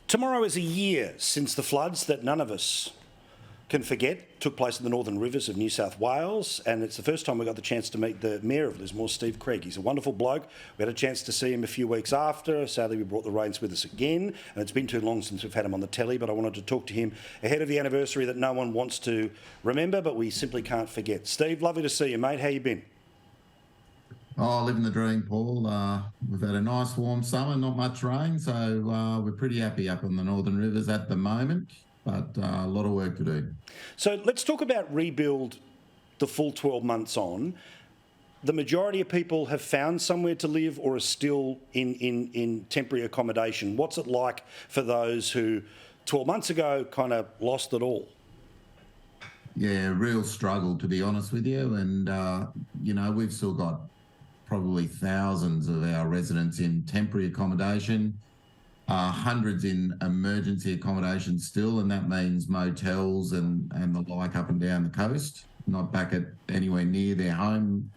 Tomorrow is a year since the floods that none of us can forget took place in the northern rivers of New South Wales, and it's the first time we got the chance to meet the Mayor of Lismore, Steve Krieg. He's a wonderful bloke. We had a chance to see him a few weeks after. Sadly, we brought the rains with us again, and it's been too long since we've had him on the telly, but I wanted to talk to him ahead of the anniversary that no one wants to remember, but we simply can't forget. Steve, lovely to see you, mate. How you been? Oh, living the dream, Paul. We've had a nice warm summer, not much rain, so we're pretty happy up on the northern rivers at the moment, but a lot of work to do. So let's talk about rebuild the full 12 months on. The majority of people have found somewhere to live or are still in temporary accommodation. What's it like for those who 12 months ago kind of lost it all? Yeah, real struggle, to be honest with you. And, we've still got probably thousands of our residents in temporary accommodation, hundreds in emergency accommodation still, and that means motels and the like up and down the coast, not back at anywhere near their home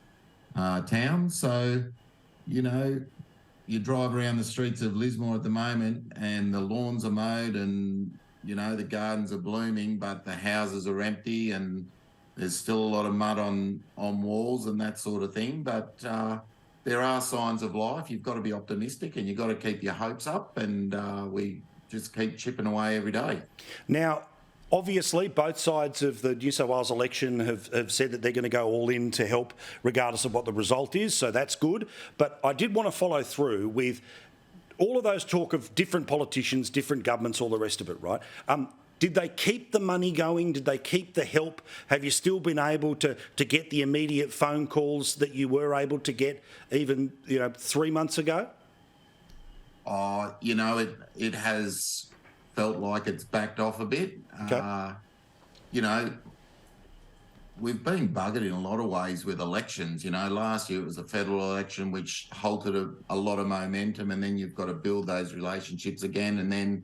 town. So, you drive around the streets of Lismore at the moment and the lawns are mowed and, the gardens are blooming, but the houses are empty and there's still a lot of mud on walls and that sort of thing. But there are signs of life. You've got to be optimistic and you've got to keep your hopes up, and we just keep chipping away every day. Now, obviously, both sides of the New South Wales election have said that they're going to go all in to help regardless of what the result is, so that's good. But I did want to follow through with all of those talk of different politicians, different governments, all the rest of it, right? Did they keep the money going? Did they keep the help? Have you still been able to get the immediate phone calls that you were able to get even 3 months ago? It has felt like it's backed off a bit. Okay. We've been buggered in a lot of ways with elections. Last year it was a federal election which halted a lot of momentum, and then you've got to build those relationships again, and then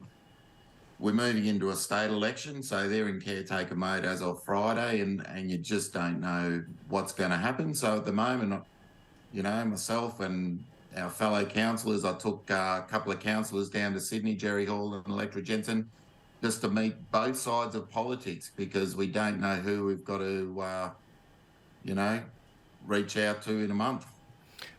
we're moving into a state election, so they're in caretaker mode as of Friday, and you just don't know what's going to happen. So at the moment, myself and our fellow councillors, I took a couple of councillors down to Sydney, Jerry Hall and Electra Jensen, just to meet both sides of politics, because we don't know who we've got to, reach out to in a month.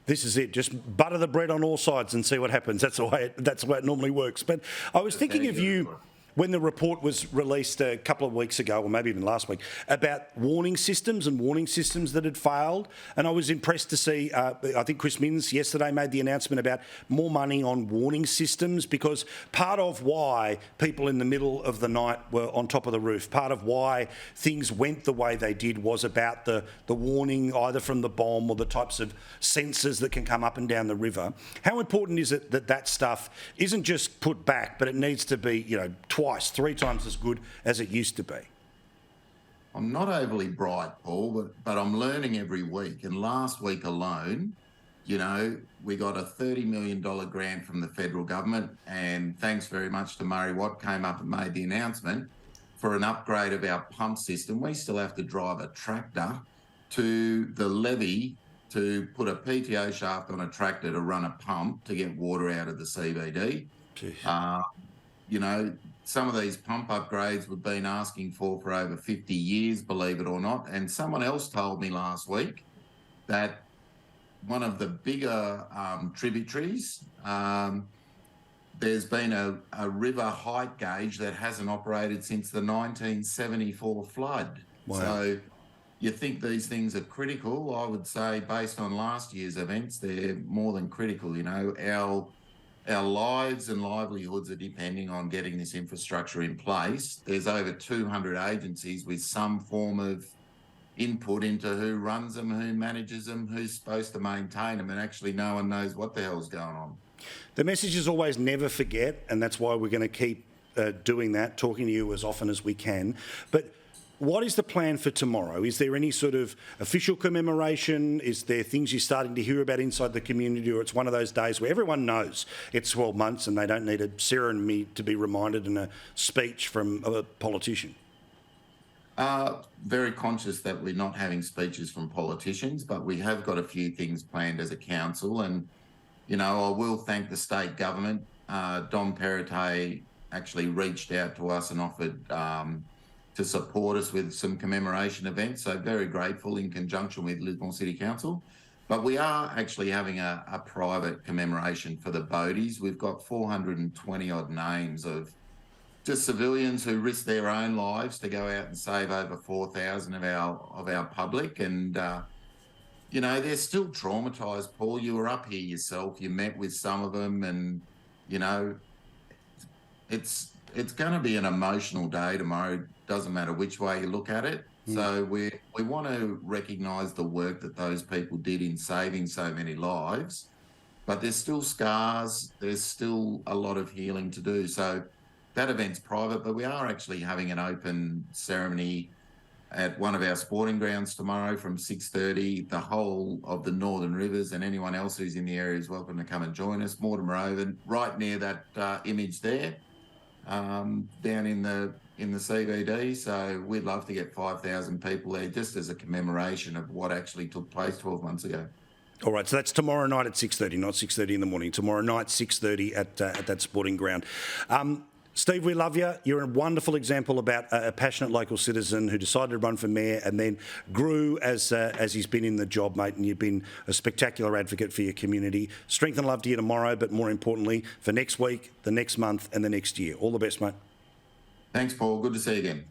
This is it. Just butter the bread on all sides and see what happens. That's the way it normally works. But I was thinking of you when the report was released a couple of weeks ago, or maybe even last week, about warning systems that had failed. And I was impressed to see, I think Chris Minns yesterday made the announcement about more money on warning systems, because part of why people in the middle of the night were on top of the roof, part of why things went the way they did was about the warning either from the bomb or the types of sensors that can come up and down the river. How important is it that stuff isn't just put back, but it needs to be, twice, 3 times as good as it used to be? I'm not overly bright, Paul, but I'm learning every week. And last week alone, we got a $30 million grant from the federal government, and thanks very much to Murray Watt, came up and made the announcement for an upgrade of our pump system. We still have to drive a tractor to the levee to put a PTO shaft on a tractor to run a pump to get water out of the CBD. Some of these pump upgrades we've been asking for over 50 years, believe it or not. And someone else told me last week that one of the bigger tributaries, there's been a river height gauge that hasn't operated since the 1974 flood. Wow. So you think these things are critical. I would say, based on last year's events, they're more than critical. Our lives and livelihoods are depending on getting this infrastructure in place. There's over 200 agencies with some form of input into who runs them, who manages them, who's supposed to maintain them, and actually no one knows what the hell's going on. The message is always never forget, and that's why we're going to keep doing that, talking to you as often as we can. But what is the plan for tomorrow? Is there any sort of official commemoration? Is there things you're starting to hear about inside the community, or it's one of those days where everyone knows it's 12 months and they don't need a ceremony to be reminded in a speech from a politician? Very conscious that we're not having speeches from politicians, but we have got a few things planned as a council. And, I will thank the state government, Dom Perrottet actually reached out to us and offered to support us with some commemoration events. So very grateful in conjunction with Lismore City Council. But we are actually having a private commemoration for the Bodies. We've got 420 odd names of just civilians who risked their own lives to go out and save over 4,000 of our public. And, you know, they're still traumatised, Paul. You were up here yourself. You met with some of them and, you know, it's going to be an emotional day tomorrow. Doesn't matter which way you look at it. So we want to recognise the work that those people did in saving so many lives, but there's still scars. There's still a lot of healing to do. So that event's private, but we are actually having an open ceremony at one of our sporting grounds tomorrow from 6:30. The whole of the Northern Rivers and anyone else who's in the area is welcome to come and join us. Mortimer Oven, right near that image there, down in the CBD. So we'd love to get 5,000 people there just as a commemoration of what actually took place 12 months ago. All right, so that's tomorrow night at 6:30, not 6:30 in the morning. Tomorrow night, 6:30 at that sporting ground. Steve, we love you. You're a wonderful example about a passionate local citizen who decided to run for mayor and then grew as he's been in the job, mate, and you've been a spectacular advocate for your community. Strength and love to you tomorrow, but more importantly, for next week, the next month and the next year. All the best, mate. Thanks, Paul. Good to see you again.